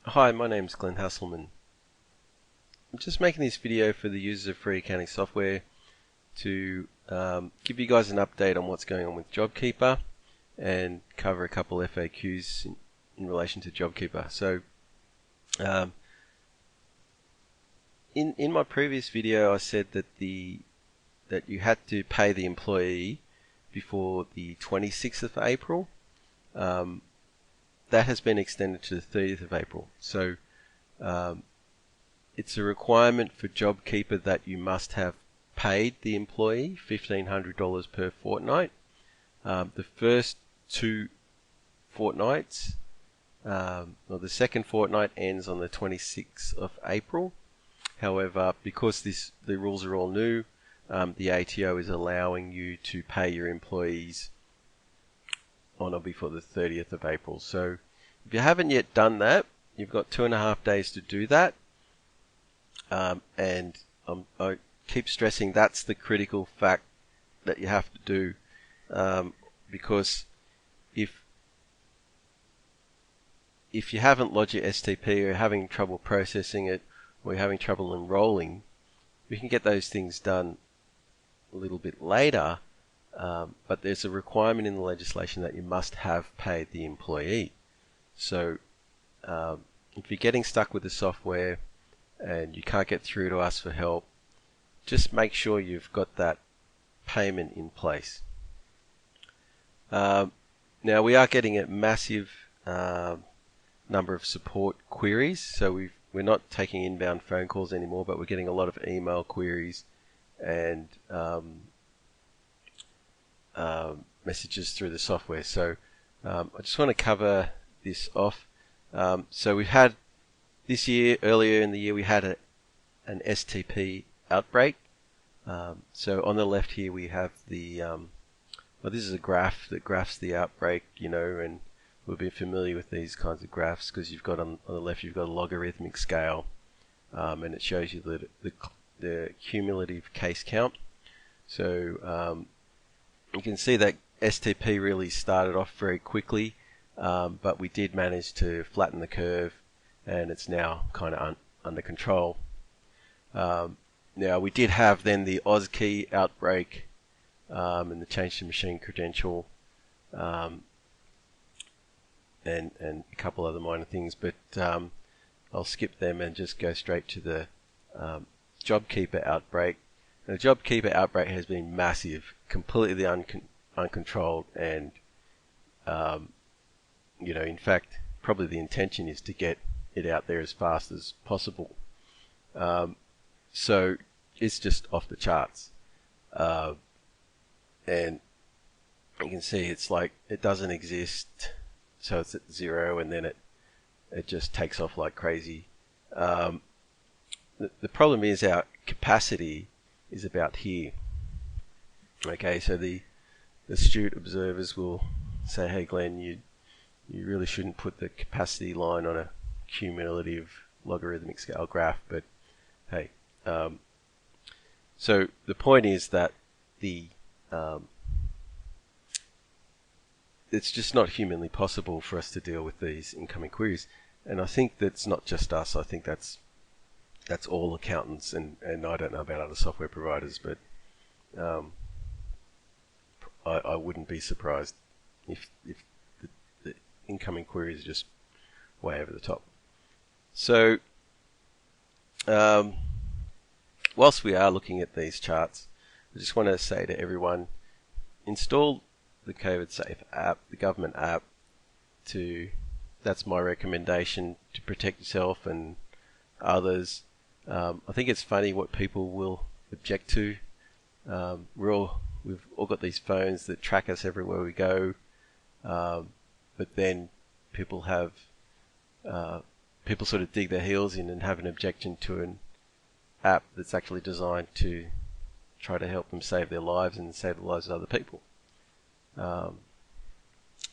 Hi, my name's Glenn Hasselman. I'm just making this video for the users of free accounting software to give you guys an update on what's going on with JobKeeper and cover a couple FAQs in relation to JobKeeper. So in my previous video I said that that you had to pay the employee before the 26th of April. That has been extended to the 30th of April. So it's a requirement for JobKeeper that you must have paid the employee $1,500 per fortnight. The first two fortnights, or the second fortnight ends on the 26th of April. However, because the rules are all new, the ATO is allowing you to pay your employees on or before the 30th of April. So if you haven't yet done that, you've got 2.5 days to do that. And I keep stressing that's the critical fact that you have to do, because if you haven't lodged your STP, or you're having trouble processing it, or you're having trouble enrolling, we can get those things done a little bit later. But there's a requirement in the legislation that you must have paid the employee. So if you're getting stuck with the software and you can't get through to us for help, just make sure you've got that payment in place. Now we are getting a massive number of support queries, so we're not taking inbound phone calls anymore, but we're getting a lot of email queries and messages through the software. So I just want to cover this off. So we've had this year, earlier in the year, we had an STP outbreak. So on the left here we have well, this is a graph that graphs the outbreak, and we'll be familiar with these kinds of graphs because you've got on the left you've got a logarithmic scale, and it shows you the cumulative case count. So you can see that STP really started off very quickly, but we did manage to flatten the curve, and it's now kind of under control. Now we did have then the AusKey outbreak, and the change to machine credential, and a couple other minor things, but I'll skip them and just go straight to the JobKeeper outbreak. And the JobKeeper outbreak has been massive, completely uncontrolled, and in fact, probably the intention is to get it out there as fast as possible. So it's just off the charts, and you can see it's like it doesn't exist. So it's at 0, and then it just takes off like crazy. The problem is our capacity is about here. Okay, so the astute observers will say, "Hey, Glenn, you really shouldn't put the capacity line on a cumulative logarithmic scale graph." But hey, so the point is that it's just not humanly possible for us to deal with these incoming queries. And I think that's not just us. I think that's all accountants, and I don't know about other software providers, but I wouldn't be surprised if the incoming queries are just way over the top. So whilst we are looking at these charts, I just want to say to everyone, install the KWord Safe App, the government app. That's my recommendation to protect yourself and others. I think it's funny what people will object to. We've all got these phones that track us everywhere we go, but then people sort of dig their heels in and have an objection to an app that's actually designed to try to help them save their lives and save the lives of other people.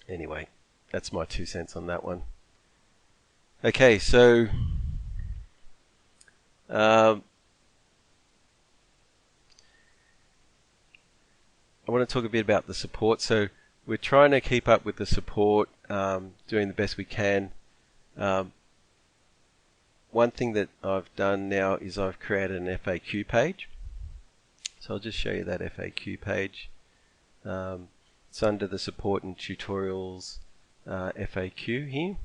Anyway, that's my 2 cents on that one. Okay, so I want to talk a bit about the support. So we're trying to keep up with the support, doing the best we can. one thing that I've done now is I've created an FAQ page. So I'll just show you that FAQ page. It's under the support and tutorials FAQ here.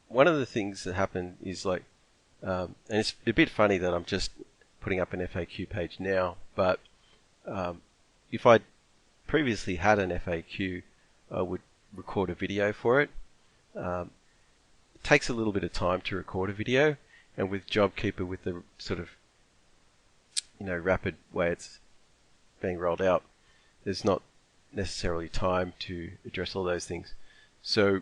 One of the things that happened is like, and it's a bit funny that I'm just putting up an FAQ page now, but if I previously had an FAQ, I would record a video for it. It takes a little bit of time to record a video, and with JobKeeper, with the sort of rapid way it's being rolled out, there's not necessarily time to address all those things. So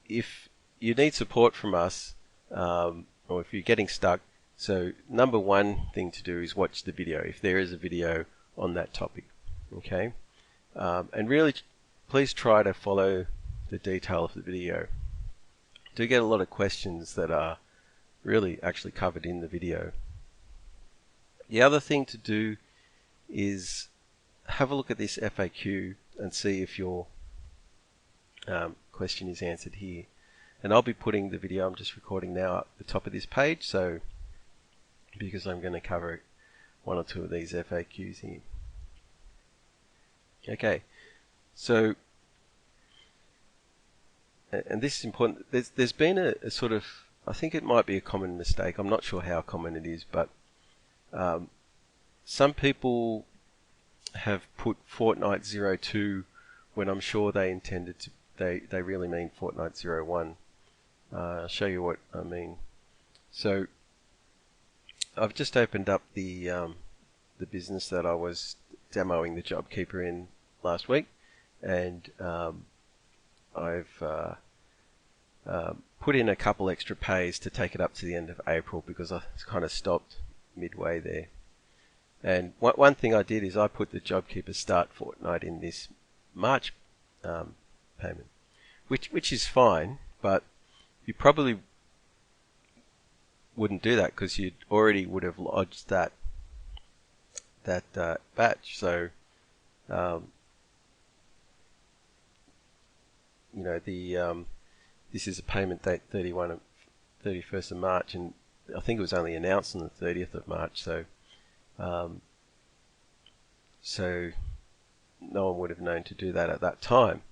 if you need support from us, or if you're getting stuck, so number one thing to do is watch the video, if there is a video on that topic. Okay, and really please try to follow the detail of the video. I do get a lot of questions that are really actually covered in the video. The other thing to do is have a look at this FAQ and see if your question is answered here. And I'll be putting the video I'm just recording now at the top of this page, so because I'm going to cover one or two of these FAQs here. Okay, so, and this is important, there's been a sort of, I think it might be a common mistake, I'm not sure how common it is, but some people have put fortnight 02 when I'm sure they intended to, they really mean fortnight 01. I'll show you what I mean. So I've just opened up the business that I was demoing the JobKeeper in last week, and I've put in a couple extra pays to take it up to the end of April because I kind of stopped midway there. And one thing I did is I put the JobKeeper start fortnight in this March payment, which is fine, but you probably wouldn't do that because you already would have lodged that batch. So this is a payment date 31st of March, and I think it was only announced on the 30th of March. So no one would have known to do that at that time.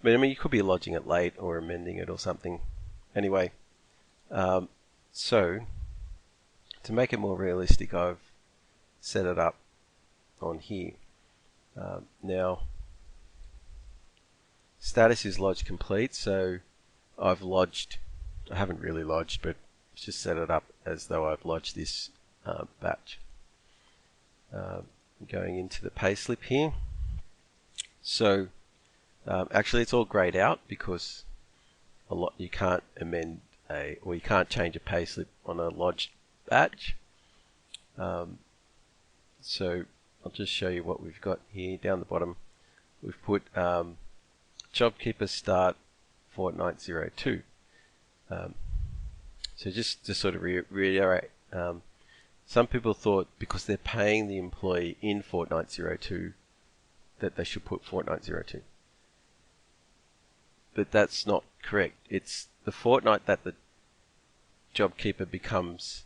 But I mean, you could be lodging it late or amending it or something. Anyway, so to make it more realistic, I've set it up on here. Now, status is lodged complete, so I haven't really lodged, but just set it up as though I've lodged this batch. Going into the payslip here. So actually it's all grayed out because you can't amend or you can't change a payslip on a lodged batch. So I'll just show you what we've got here. Down the bottom we've put JobKeeper start fortnight 02. So just to sort of reiterate, some people thought because they're paying the employee in fortnight 02 that they should put fortnight 02. But that's not correct. It's the fortnight that the JobKeeper becomes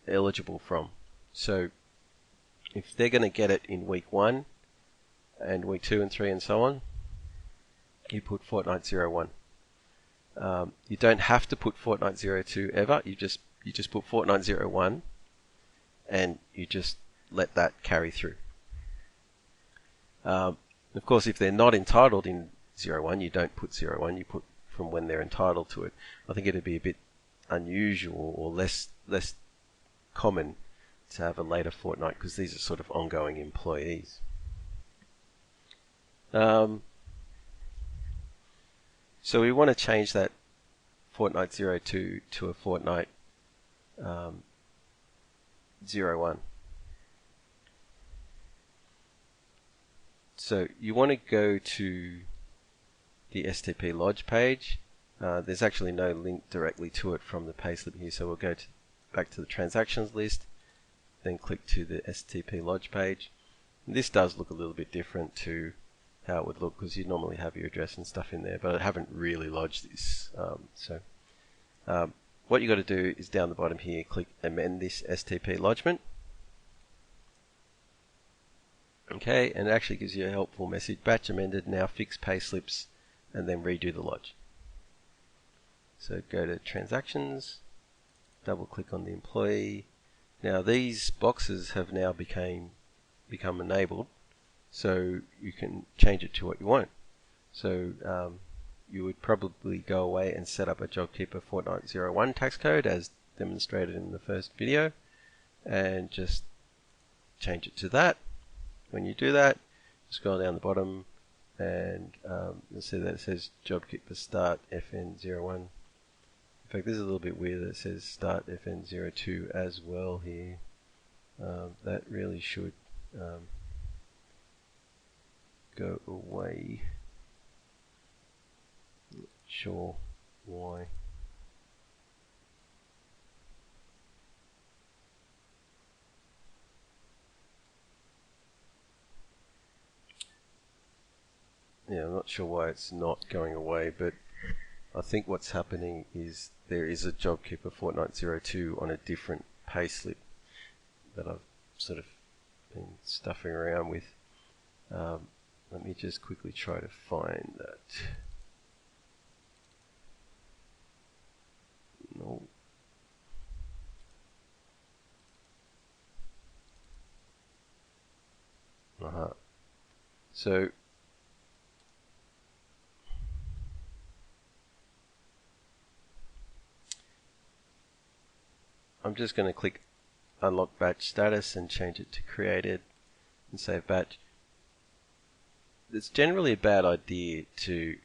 eligible from. So if they're going to get it in week 1 and week 2 and 3 and so on, you put fortnight 01. You don't have to put fortnight 02 ever. You just put fortnight 01, and you just let that carry through. Of course, if they're not entitled in 01, you don't put 01. You put from when they're entitled to it. I think it'd be a bit unusual or less common to have a later fortnight because these are sort of ongoing employees. So we want to change that fortnight 02 to a fortnight 01. So you want to go to the STP Lodge page. There's actually no link directly to it from the payslip here, so we'll go back to the transactions list, then click to the STP Lodge page. And this does look a little bit different to how it would look because you normally have your address and stuff in there, but I haven't really lodged this. So what you got to do is down the bottom here, click amend this STP lodgement. Okay, and it actually gives you a helpful message: batch amended, now fix payslips, and then redo the lodge. So go to transactions, double click on the employee. Now these boxes have now become enabled, so you can change it to what you want. So you would probably go away and set up a JobKeeper Fortnight 01 tax code as demonstrated in the first video, and just change it to that. When you do that, scroll down the bottom and you'll see that it says JobKeeper Start FN01. In fact, this is a little bit weird that it says Start FN02 as well here. That really should go away. Not sure why. Yeah, I'm not sure why it's not going away, but I think what's happening is there is a JobKeeper Fortnight 02 on a different payslip that I've sort of been stuffing around with. Let me just quickly try to find that. No. So I'm just going to click unlock batch status and change it to created and save batch. It's generally a bad idea to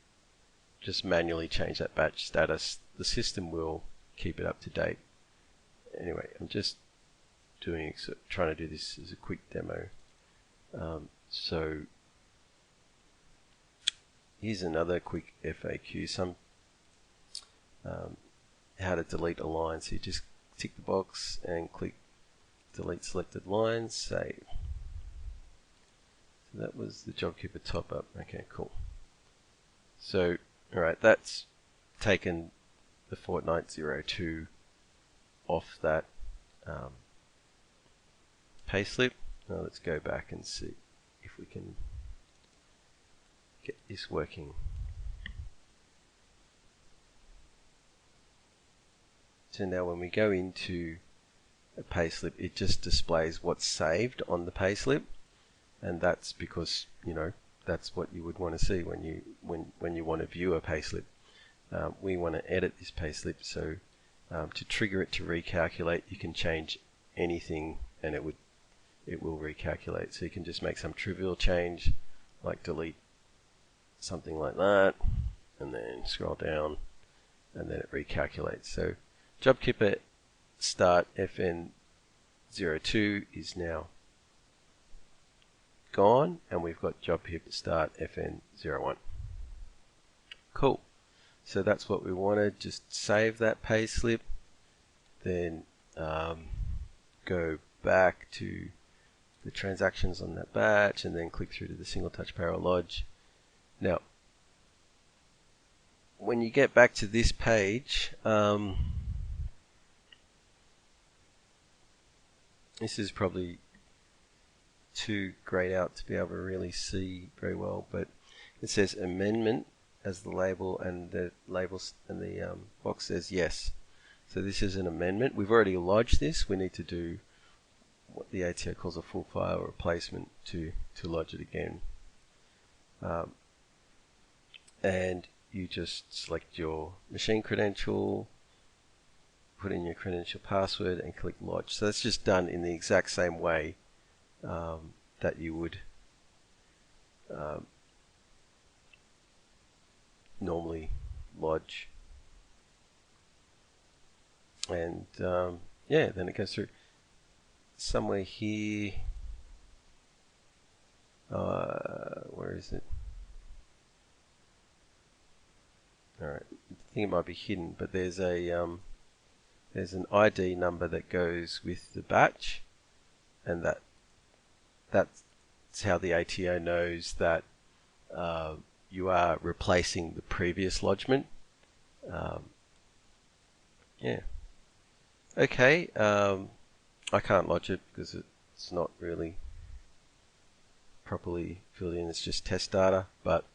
just manually change that batch status. The system will keep it up to date. Anyway, I'm just trying to do this as a quick demo. So here's another quick FAQ. How to delete a line. So you just tick the box and click delete selected lines, save. So that was the JobKeeper top up. Okay, cool. So, alright, that's taken the Fortnight 02 off that payslip. Now let's go back and see if we can get this working. So now when we go into a payslip, it just displays what's saved on the payslip, and that's because, you know, that's what you would want to see when you want to view a payslip. We want to edit this payslip, so to trigger it to recalculate, you can change anything and it will recalculate. So you can just make some trivial change, like delete something like that, and then scroll down, and then it recalculates. So JobKeeper Start FN02 is now gone, and we've got JobKeeper Start FN01. Cool. So that's what we wanted. Just save that payslip, then go back to the transactions on that batch, and then click through to the single touch payroll lodge. Now, when you get back to this page, this is probably too grayed out to be able to really see very well, but it says amendment as the label, and the labels and the box says yes. So this is an amendment. We've already lodged this. We need to do what the ATO calls a full file replacement to lodge it again. And you just select your machine credential, put in your credential password, and click lodge. So that's just done in the exact same way that you would normally lodge. And yeah, then it goes through somewhere here. Where is it? Alright, I think it might be hidden, but there's an ID number that goes with the batch, and that's how the ATO knows that you are replacing the previous lodgement. yeah. Okay, I can't lodge it because it's not really properly filled in. It's just test data, but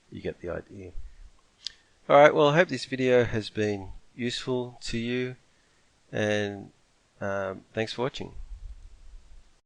you get the idea. Alright, well, I hope this video has been useful to you, and thanks for watching.